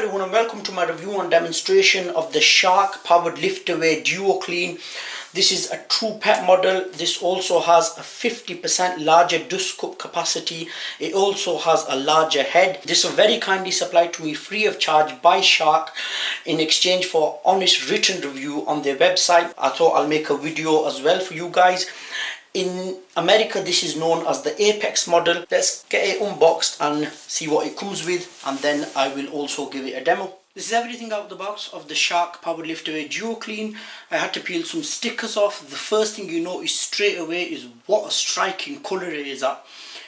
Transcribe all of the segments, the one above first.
everyone and welcome to my review and demonstration of the Shark powered lift-away DuoClean. This is a true pet model. This also has a 50% larger dust cup capacity. It also has a larger head. This was very kindly supplied to me free of charge by Shark in exchange for honest written review on their website. I thought I'll make a video as well for you guys. In America, this is known as the Apex model. Let's get it unboxed and see what it comes with, and then I will also give it a demo. This is everything out of the box of the Shark powered lift-away DuoClean. I had to peel some stickers off. The first thing you notice straight away is what a striking colour it is at.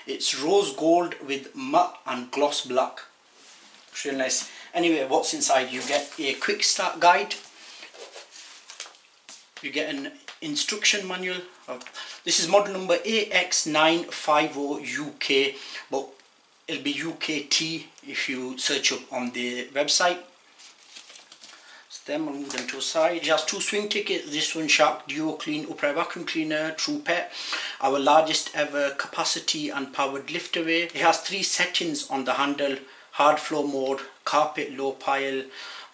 It's rose gold with matte and gloss black. It's really nice. Anyway, what's inside? You get a quick start guide. You get an instruction manual. This is model number AX950UK, but it'll be UKT if you search up on the website. So then we'll move them to a side. It has two swing tickets. This one, Shark DuoClean upright vacuum cleaner, true pet, our largest ever capacity and powered lift away. It has three settings on the handle: hard floor mode, carpet low pile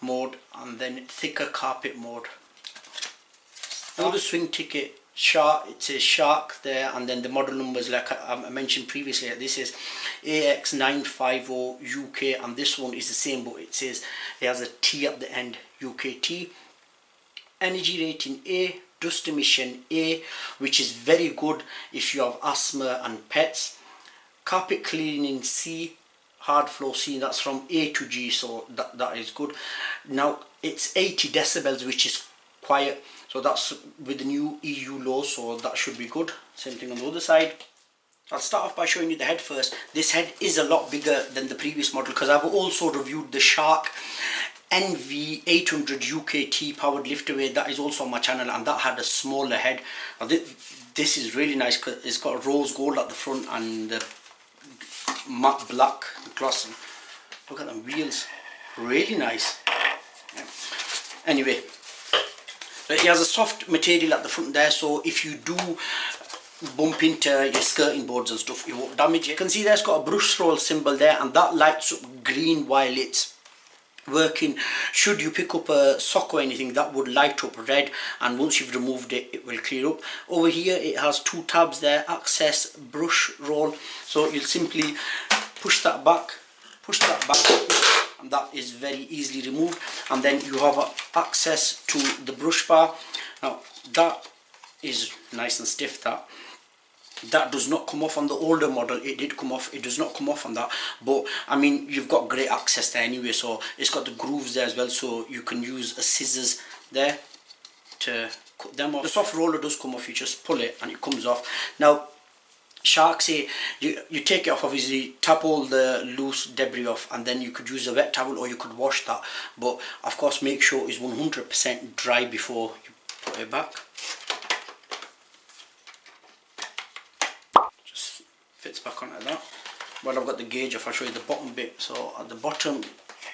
mode, and then thicker carpet mode. Now the swing ticket, Shark, it says Shark there, and then the model numbers like I mentioned previously. This is AX950UK, and this one is the same, but it says it has a T at the end, UKT. Energy rating A, dust emission A, which is very good if you have asthma and pets. Carpet cleaning C, hard floor C, that's from A to G, so that is good. Now it's 80 decibels, which is quiet, so that's with the new EU law, so that should be good. Same thing on the other side. I'll start off by showing you the head first. This head is a lot bigger than the previous model because I've also reviewed the Shark NV800 UKT powered lift-away. That is also on my channel, and that had a smaller head. Now this is really nice because it's got rose gold at the front and the matte black gloss. Look at them wheels, really nice. Anyway, it has a soft material at the front there, so if you do bump into your skirting boards and stuff, it won't damage it. You can see there's got a brush roll symbol there, and that lights up green while it's working. Should you pick up a sock or anything, that would light up red, and once you've removed it, it will clear up. Over here it has two tabs there, access brush roll, so you'll simply push that back, and that is very easily removed, and then you have access to the brush bar. Now that is nice and stiff. That does not come off on the older model. It did come off. It does not come off on that, but I mean, you've got great access there anyway. So it's got the grooves there as well, so you can use a scissors there to cut them off. The soft roller does come off. You just pull it and it comes off. Now Shark say you take it off, obviously tap all the loose debris off, and then you could use a wet towel or you could wash that, but of course make sure it's 100% dry before you put it back. Just fits back onto that. Well, I've got the gauge off, I'll show you the bottom bit. So at the bottom,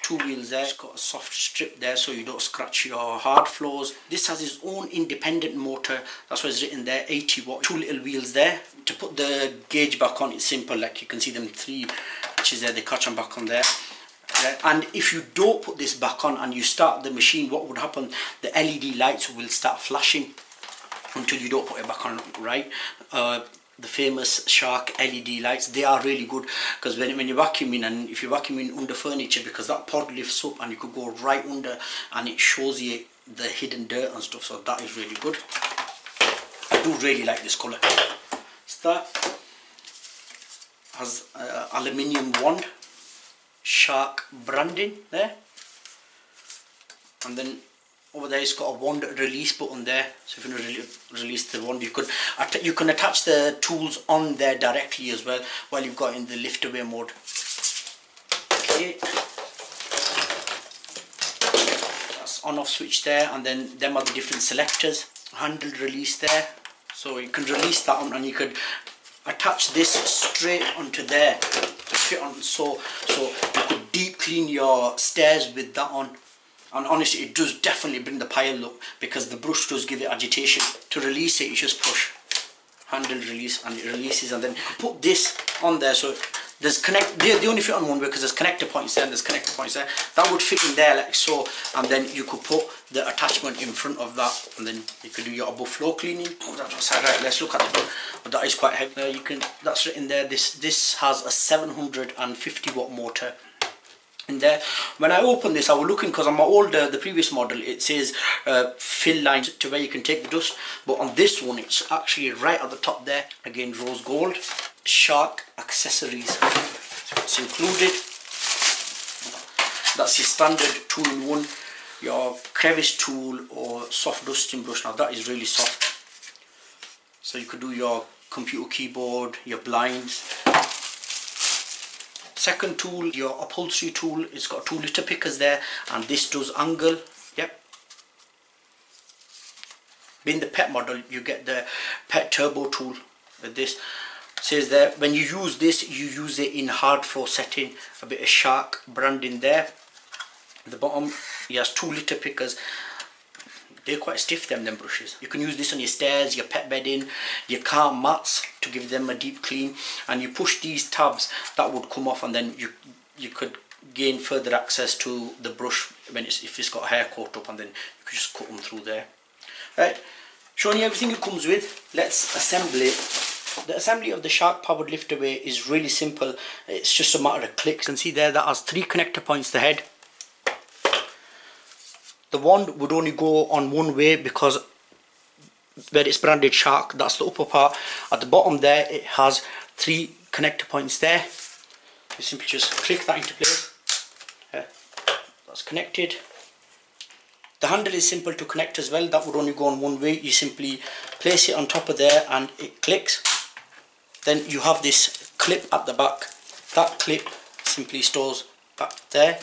two wheels there, it's got a soft strip there so you don't scratch your hard floors. This has its own independent motor, that's why it's written there, 80 watt. Two little wheels there. To put the gauge back on, it's simple, like you can see them three catches there, they catch them back on there. And if you don't put this back on and you start the machine, what would happen? The LED lights will start flashing until you don't put it back on, right? The famous Shark LED lights, they are really good because when you're vacuuming, and if you're vacuuming under furniture, because that pod lifts up and you could go right under and it shows you the hidden dirt and stuff, so that is really good. I do really like this colour. So that has aluminium wand, Shark branding there, and then over there it's got a wand release button there, so if you want to release the wand, you can attach the tools on there directly as well while you've got in the lift away mode. Okay, that's on off switch there, and then them are the different selectors. Handle release there, so you can release that one and you could attach this straight onto there to fit on, so you could deep clean your stairs with that on. And honestly, it does definitely bring the pile up because the brush does give it agitation. To release it, you just push handle release and it releases, and then put this on there, so there's they only fit on one way because there's connector points there and there's connector points there. That would fit in there like so, and then you could put the attachment in front of that, and then you could do your above floor cleaning. Oh, that's right. Let's look at the front. But that is quite heavy. You can, that's written there. This has a 750 watt motor in there. When I opened this, I was looking, because on my older, the previous model, it says fill lines to where you can take the dust, but on this one it's actually right at the top there. Again, rose gold. Shark accessories, it's included. That's your standard 2-in-1, your crevice tool or soft dusting brush. Now that is really soft, so you could do your computer keyboard, your blinds. Second tool, your upholstery tool. It's got 2 litter pickers there, and this does angle. Yep. Being the pet model, you get the pet turbo tool with this. It says there, when you use this, you use it in hard floor setting. A bit of Shark branding there. At the bottom, he has 2 litter pickers. They're quite stiff, them brushes. You can use this on your stairs, your pet bedding, your car mats to give them a deep clean. And you push these tabs, that would come off, and then you could gain further access to the brush when if it's got a hair coat up, and then you could just cut them through there. Right, showing you everything it comes with. Let's assemble it. The assembly of the Shark powered lift away is really simple. It's just a matter of clicks. You can see there that has 3 connector points, the head. The wand would only go on one way because where it's branded Shark, that's the upper part. At the bottom there, it has 3 connector points there. You simply just click that into place. That's connected. The handle is simple to connect as well. That would only go on one way. You simply place it on top of there and it clicks. Then you have this clip at the back. That clip simply stores back there.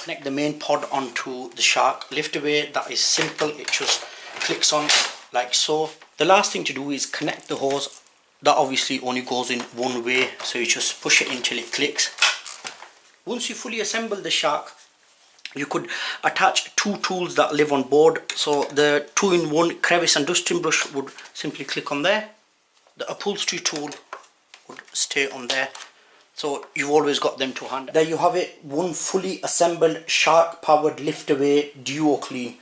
Connect the main pod onto the Shark lift away. That is simple. It just clicks on like so. The last thing to do is connect the hose. That obviously only goes in one way, so you just push it until it clicks. Once you fully assemble the Shark, you could attach 2 tools that live on board. So the 2-in-1 crevice and dusting brush would simply click on there. The upholstery tool would stay on there. So you've always got them to hand. There you have it, one fully assembled Shark powered lift away DuoClean.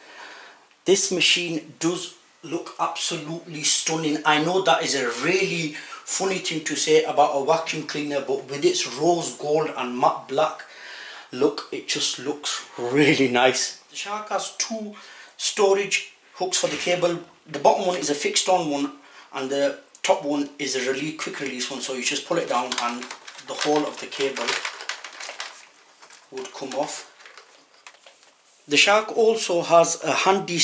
This machine does look absolutely stunning. I know that is a really funny thing to say about a vacuum cleaner, but with its rose gold and matte black look, it just looks really nice. The Shark has 2 storage hooks for the cable. The bottom one is a fixed on one, and the top one is a quick release one, so you just pull it down and the whole of the cable would come off. The Shark also has a handy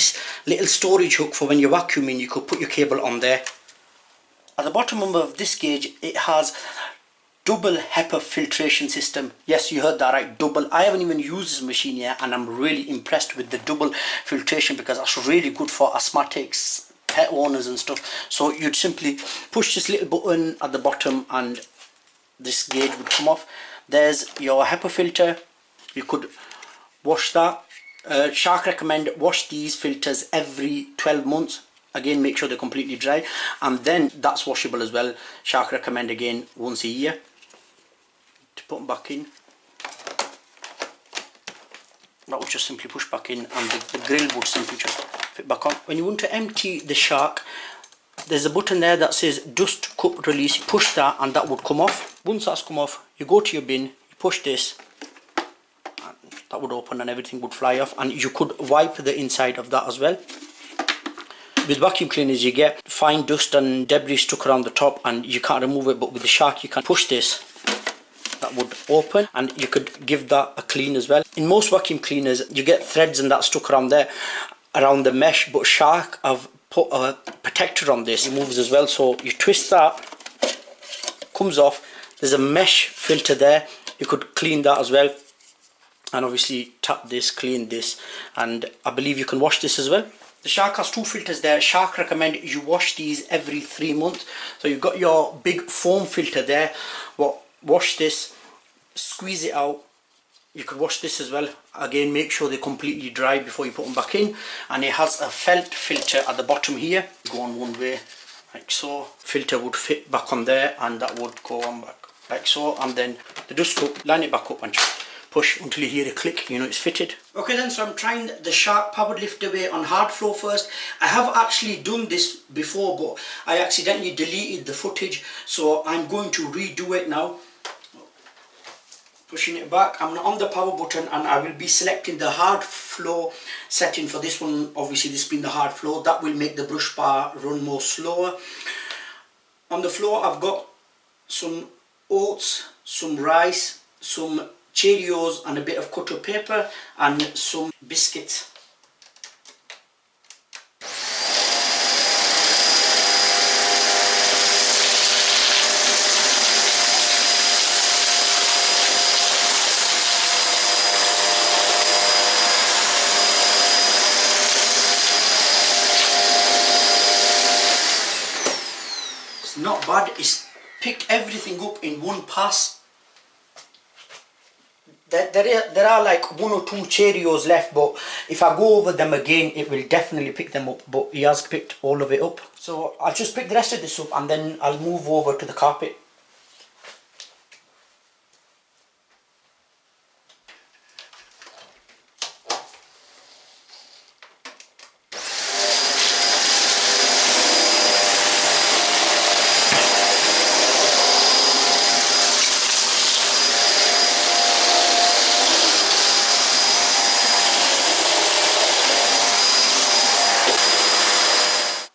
little storage hook for when you're vacuuming. You could put your cable on there. At the bottom of this gauge, it has double HEPA filtration system. Yes, you heard that right, double. I haven't even used this machine yet, and I'm really impressed with the double filtration because that's really good for asthmatics, pet owners and stuff. So you'd simply push this little button at the bottom and this gauge would come off. There's your HEPA filter. You could wash that. Shark recommend wash these filters every 12 months. Again, make sure they're completely dry, and then that's washable as well. Shark recommend again once a year to put them back in. That would just simply push back in, and the grill would simply just fit back on. When you want to empty the Shark, there's a button there that says dust cup release. You push that and that would come off. Once that's come off, you go to your bin, you push this, and that would open and everything would fly off, and you could wipe the inside of that as well. With vacuum cleaners you get fine dust and debris stuck around the top and you can't remove it, but with the Shark you can push this, that would open, and you could give that a clean as well. In most vacuum cleaners you get threads and that stuck around there, around the mesh, but Shark have put a protector on this. It moves as well, so you twist that, comes off. There's a mesh filter there, you could clean that as well, and obviously tap this, clean this, and I believe you can wash this as well. The Shark has 2 filters there. Shark recommend you wash these every 3 months. So you've got your big foam filter there. Well, wash this, squeeze it out. You could wash this as well. Again, make sure they're completely dry before you put them back in. And it has a felt filter at the bottom here. Go on one way like so. Filter would fit back on there and that would go on back. like so, and then the dust cup, line it back up and just push until you hear a click, you know it's fitted. Okay then, so I'm trying the Shark powered lift away on hard floor first. I have actually done this before, but I accidentally deleted the footage, so I'm going to redo it now. Pushing it back, I'm on the power button and I will be selecting the hard floor setting for this one. Obviously this being the hard floor, that will make the brush bar run more slower. On the floor I've got some oats, some rice, some Cheerios and a bit of cut up paper and some biscuits. It's not bad, it's picked everything up in one pass. There are like 1 or 2 Cheerios left, but if I go over them again it will definitely pick them up, but he has picked all of it up. So I'll just pick the rest of this up and then I'll move over to the carpet.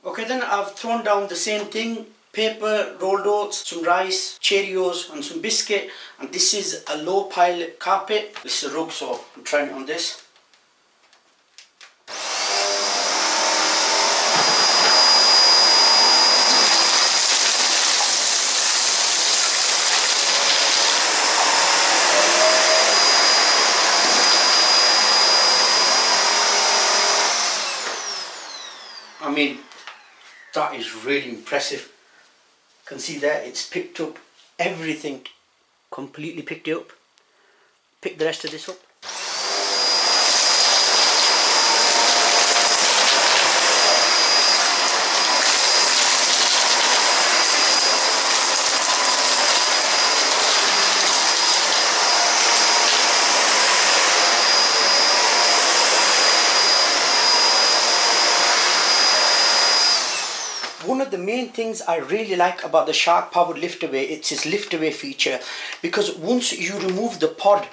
Okay then, I've thrown down the same thing, paper, rolled oats, some rice, Cheerios and some biscuit, and this is a low pile carpet. This is a rug, so I'm trying it on this. I mean, that is really impressive. You can see there, it's picked up everything, completely picked it up. Pick the rest of this up. One of the main things I really like about the Shark powered lift away, it's its lift away feature, because once you remove the pod,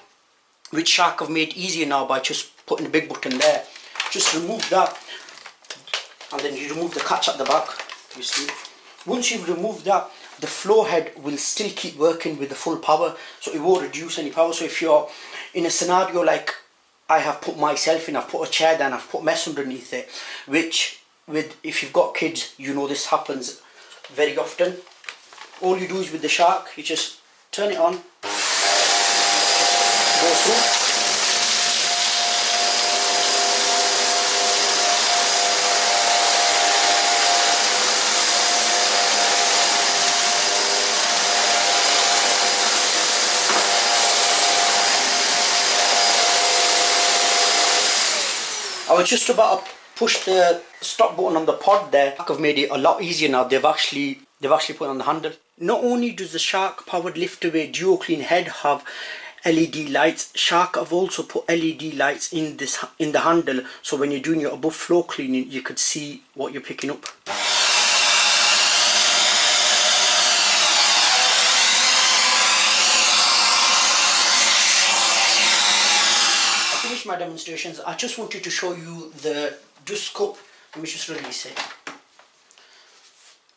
which Shark have made easier now by just putting the big button there, just remove that and then you remove the catch at the back, you see. Once you've removed that, the floor head will still keep working with the full power, so it won't reduce any power. So if you're in a scenario like I have put myself in, I've put a chair down, I've put mess underneath it, which if you've got kids, you know this happens very often. All you do is with the Shark, you just turn it on, go through. I was just about to push the stop button on the pod there. I've made it a lot easier now. They've actually put it on the handle. Not only does the Shark powered lift away DuoClean head have LED lights, Shark have also put LED lights in the handle, so when you're doing your above floor cleaning you could see what you're picking up. My demonstrations, I just wanted to show you the dust cup. Let me just release it.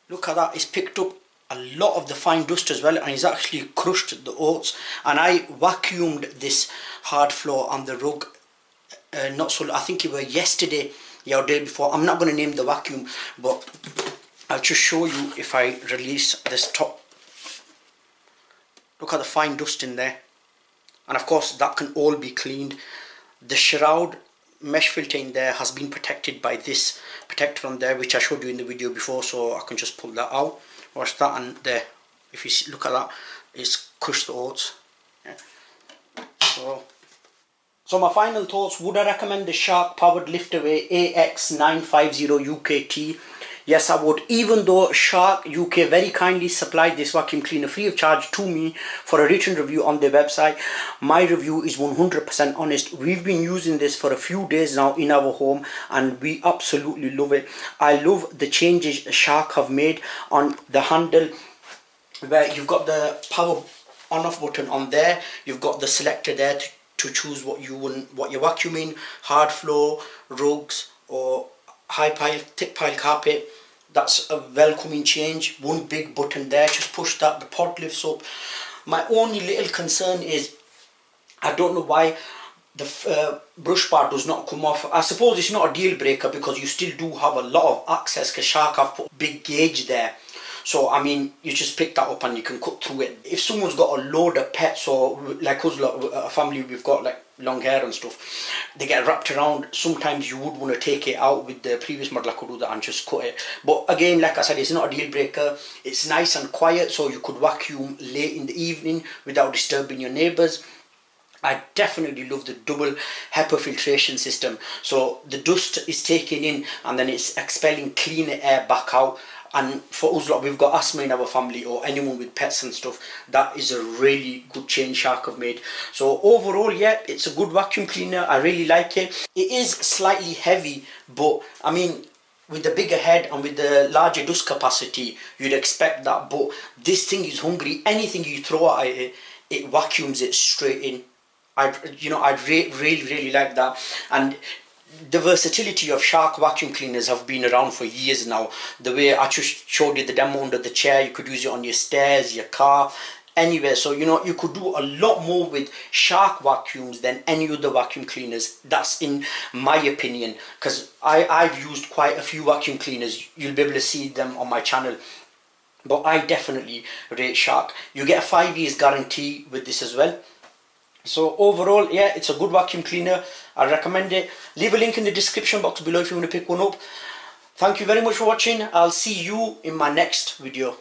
Look at that, it's picked up a lot of the fine dust as well, and it's actually crushed the oats. And I vacuumed this hard floor on the rug I think it was yesterday, or day before. I'm not going to name the vacuum, but I'll just show you if I release this top. Look at the fine dust in there, and of course that can all be cleaned. The shroud mesh filter in there has been protected by this protector on there, which I showed you in the video before, so I can just pull that out. Watch that, and there, if you see, look at that, it's crushed the oats. Yeah. So my final thoughts, would I recommend the Shark powered lift away AX950UKT? Yes, I would. Even though Shark UK very kindly supplied this vacuum cleaner free of charge to me for a written review on their website, my review is 100% honest. We've been using this for a few days now in our home and we absolutely love it. I love the changes Shark have made on the handle, where you've got the power on off button on there, you've got the selector there to choose what you're vacuuming, hard floor, rugs or high pile, thick pile carpet. That's a welcoming change. One big button there, just push that, the pot lifts up. My only little concern is I don't know why the brush bar does not come off. I suppose it's not a deal breaker because you still do have a lot of access because Shark have put a big gauge there. So I mean, you just pick that up and you can cut through it. If someone's got a load of pets, or like us, a family, we've got like long hair and stuff, they get wrapped around. Sometimes you would want to take it out. With the previous model I could do that and just cut it, but again, like I said, it's not a deal breaker. It's nice and quiet, so you could vacuum late in the evening without disturbing your neighbours. I definitely love the double HEPA filtration system, so the dust is taken in and then it's expelling cleaner air back out. And for us lot, we've got asthma in our family, or anyone with pets and stuff, that is a really good change Shark have made. So overall, yeah, it's a good vacuum cleaner. I really like it. It is slightly heavy, but I mean, with the bigger head and with the larger dust capacity, you'd expect that. But this thing is hungry. Anything you throw at it, it vacuums it straight in. I'd really like that. And the versatility of Shark vacuum cleaners have been around for years now. The way I just showed you the demo under the chair, you could use it on your stairs, your car, anywhere. So you know, you could do a lot more with Shark vacuums than any other vacuum cleaners. That's in my opinion, because I've used quite a few vacuum cleaners. You'll be able to see them on my channel, but I definitely rate Shark. You get a 5 years guarantee with this as well. So overall, yeah, it's a good vacuum cleaner. I recommend it. Leave a link in the description box below if you want to pick one up. Thank you very much for watching. I'll see you in my next video.